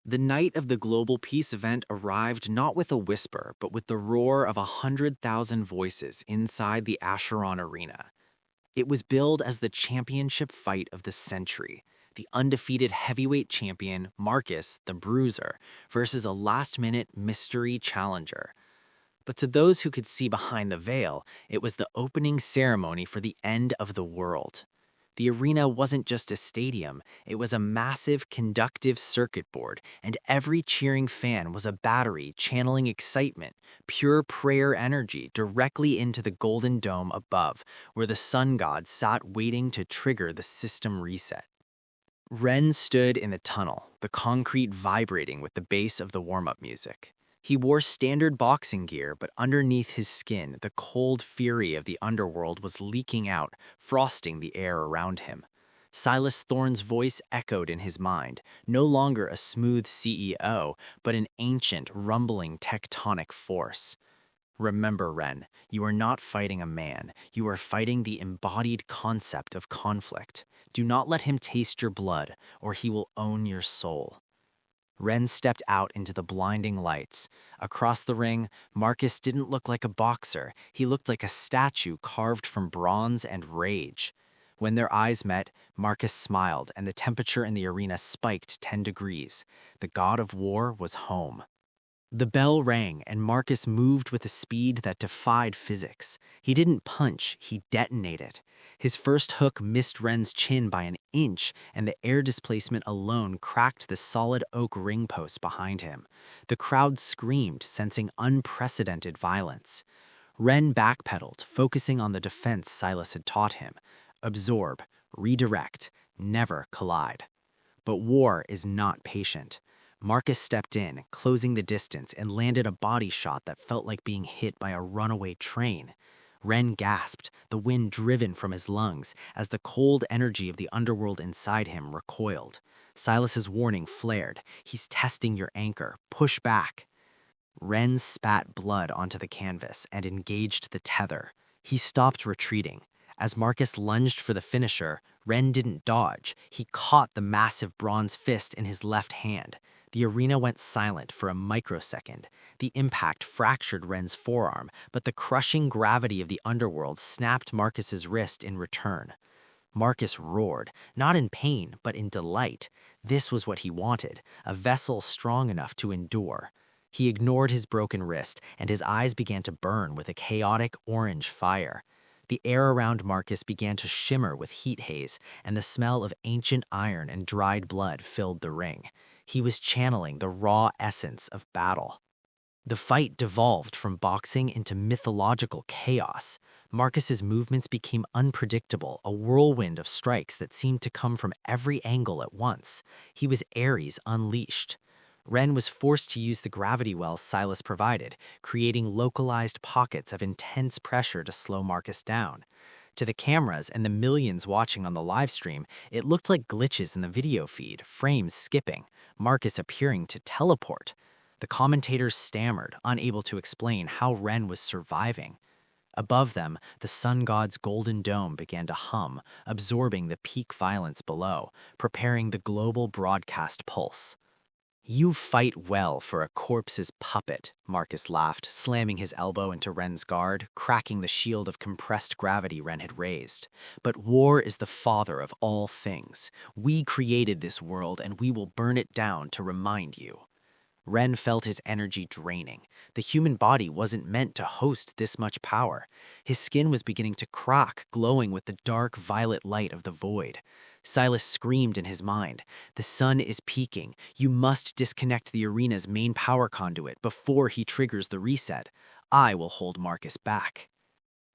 The night of the global peace event arrived not with a whisper, but with the roar of 100,000 voices inside the Acheron arena. It was billed as the championship fight of the century, the undefeated heavyweight champion, Marcus the Bruiser, versus a last-minute mystery challenger. But to those who could see behind the veil, it was the opening ceremony for the end of the world. The arena wasn't just a stadium, it was a massive conductive circuit board, and every cheering fan was a battery channeling excitement, pure prayer energy directly into the golden dome above, where the sun god sat waiting to trigger the system reset. Ren stood in the tunnel, the concrete vibrating with the bass of the warm-up music. He wore standard boxing gear, but underneath his skin, the cold fury of the underworld was leaking out, frosting the air around him. Silas Thorne's voice echoed in his mind, no longer a smooth CEO, but an ancient, rumbling tectonic force. Remember, Ren, you are not fighting a man. You are fighting the embodied concept of conflict. Do not let him taste your blood, or he will own your soul. Ren stepped out into the blinding lights. Across the ring, Marcus didn't look like a boxer. He looked like a statue carved from bronze and rage. When their eyes met, Marcus smiled, and the temperature in the arena spiked 10 degrees. The god of war was home. The bell rang, and Marcus moved with a speed that defied physics. He didn't punch, he detonated. His first hook missed Ren's chin by an inch, and the air displacement alone cracked the solid oak ring post behind him. The crowd screamed, sensing unprecedented violence. Ren backpedaled, focusing on the defense Silas had taught him. Absorb, redirect, never collide. But war is not patient. Marcus stepped in, closing the distance, and landed a body shot that felt like being hit by a runaway train. Ren gasped, the wind driven from his lungs, as the cold energy of the underworld inside him recoiled. Silas's warning flared. He's testing your anchor. Push back. Ren spat blood onto the canvas and engaged the tether. He stopped retreating. As Marcus lunged for the finisher, Ren didn't dodge. He caught the massive bronze fist in his left hand. The arena went silent for a microsecond. The impact fractured Ren's forearm, but the crushing gravity of the underworld snapped Marcus's wrist in return. Marcus roared, not in pain, but in delight. This was what he wanted, a vessel strong enough to endure. He ignored his broken wrist, and his eyes began to burn with a chaotic orange fire. The air around Marcus began to shimmer with heat haze, and the smell of ancient iron and dried blood filled the ring. He was channeling the raw essence of battle. The fight devolved from boxing into mythological chaos. Marcus's movements became unpredictable, a whirlwind of strikes that seemed to come from every angle at once. He was Ares unleashed. Ren was forced to use the gravity wells Silas provided, creating localized pockets of intense pressure to slow Marcus down. To the cameras and the millions watching on the live stream, it looked like glitches in the video feed, frames skipping, Marcus appearing to teleport. The commentators stammered, unable to explain how Ren was surviving. Above them, the sun god's golden dome began to hum, absorbing the peak violence below, preparing the global broadcast pulse. "You fight well for a corpse's puppet," Marcus laughed, slamming his elbow into Ren's guard, cracking the shield of compressed gravity Ren had raised. "But war is the father of all things. We created this world, and we will burn it down to remind you." Ren felt his energy draining. The human body wasn't meant to host this much power. His skin was beginning to crack, glowing with the dark violet light of the void. Silas screamed in his mind, "The sun is peaking. You must disconnect the arena's main power conduit before he triggers the reset. I will hold Marcus back."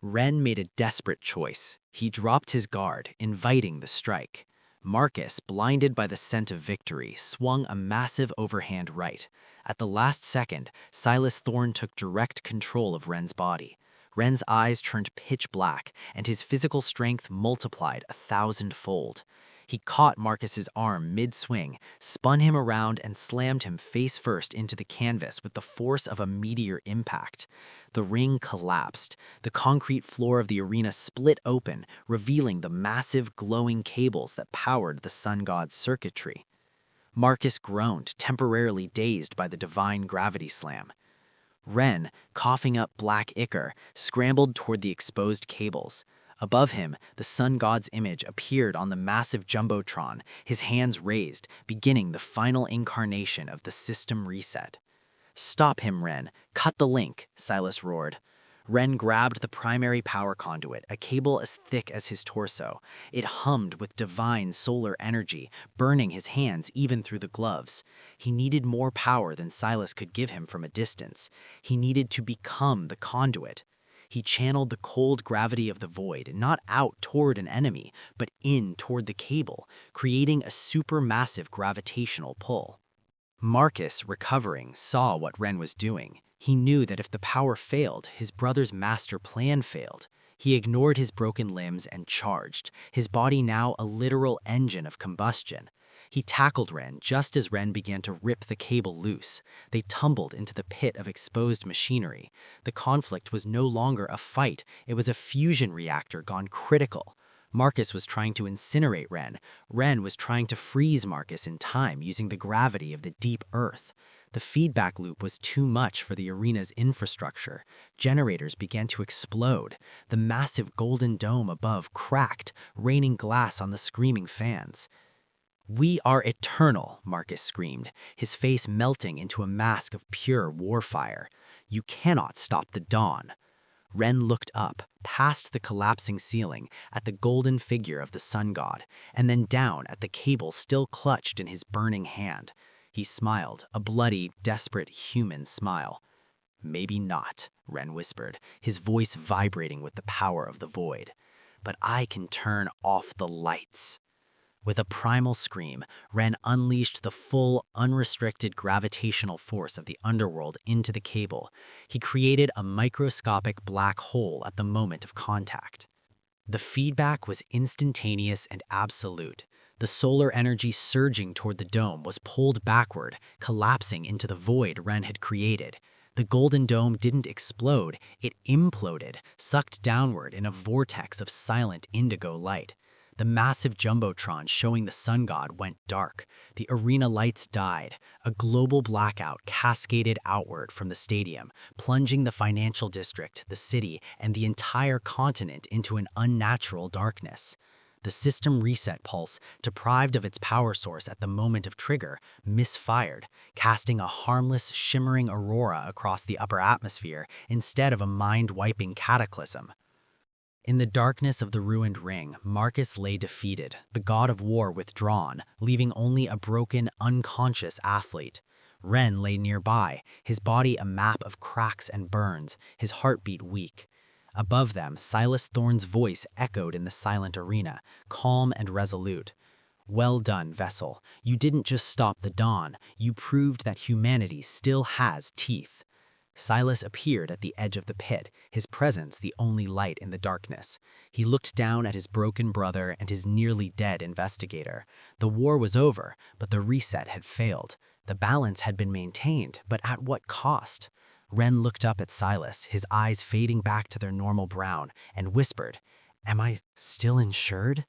Ren made a desperate choice. He dropped his guard, inviting the strike. Marcus, blinded by the scent of victory, swung a massive overhand right. At the last second, Silas Thorne took direct control of Ren's body. Ren's eyes turned pitch black, and his physical strength multiplied 1,000-fold. He caught Marcus's arm mid-swing, spun him around, and slammed him face-first into the canvas with the force of a meteor impact. The ring collapsed. The concrete floor of the arena split open, revealing the massive glowing cables that powered the sun god's circuitry. Marcus groaned, temporarily dazed by the divine gravity slam. Ren, coughing up black ichor, scrambled toward the exposed cables. Above him, the sun god's image appeared on the massive jumbotron, his hands raised, beginning the final incarnation of the system reset. "Stop him, Ren. Cut the link," Silas roared. Ren grabbed the primary power conduit, a cable as thick as his torso. It hummed with divine solar energy, burning his hands even through the gloves. He needed more power than Silas could give him from a distance. He needed to become the conduit. He channeled the cold gravity of the void, not out toward an enemy, but in toward the cable, creating a supermassive gravitational pull. Marcus, recovering, saw what Ren was doing. He knew that if the power failed, his brother's master plan failed. He ignored his broken limbs and charged, his body now a literal engine of combustion. He tackled Ren just as Ren began to rip the cable loose. They tumbled into the pit of exposed machinery. The conflict was no longer a fight, it was a fusion reactor gone critical. Marcus was trying to incinerate Ren. Ren was trying to freeze Marcus in time using the gravity of the deep earth. The feedback loop was too much for the arena's infrastructure. Generators began to explode. The massive golden dome above cracked, raining glass on the screaming fans. "We are eternal," Marcus screamed, his face melting into a mask of pure warfire. "You cannot stop the dawn." Ren looked up, past the collapsing ceiling, at the golden figure of the sun god, and then down at the cable still clutched in his burning hand. He smiled, a bloody, desperate human smile. "Maybe not," Ren whispered, his voice vibrating with the power of the void. "But I can turn off the lights." With a primal scream, Ren unleashed the full, unrestricted gravitational force of the underworld into the cable. He created a microscopic black hole at the moment of contact. The feedback was instantaneous and absolute. The solar energy surging toward the dome was pulled backward, collapsing into the void Ren had created. The golden dome didn't explode, it imploded, sucked downward in a vortex of silent indigo light. The massive jumbotron showing the sun god went dark. The arena lights died. A global blackout cascaded outward from the stadium, plunging the financial district, the city, and the entire continent into an unnatural darkness. The system reset pulse, deprived of its power source at the moment of trigger, misfired, casting a harmless, shimmering aurora across the upper atmosphere instead of a mind-wiping cataclysm. In the darkness of the ruined ring, Marcus lay defeated, the god of war withdrawn, leaving only a broken, unconscious athlete. Ren lay nearby, his body a map of cracks and burns, his heartbeat weak. Above them, Silas Thorne's voice echoed in the silent arena, calm and resolute. "Well done, vessel. You didn't just stop the dawn, you proved that humanity still has teeth." Silas appeared at the edge of the pit, his presence the only light in the darkness. He looked down at his broken brother and his nearly dead investigator. The war was over, but the reset had failed. The balance had been maintained, but at what cost? Ren looked up at Silas, his eyes fading back to their normal brown, and whispered, "Am I still insured?"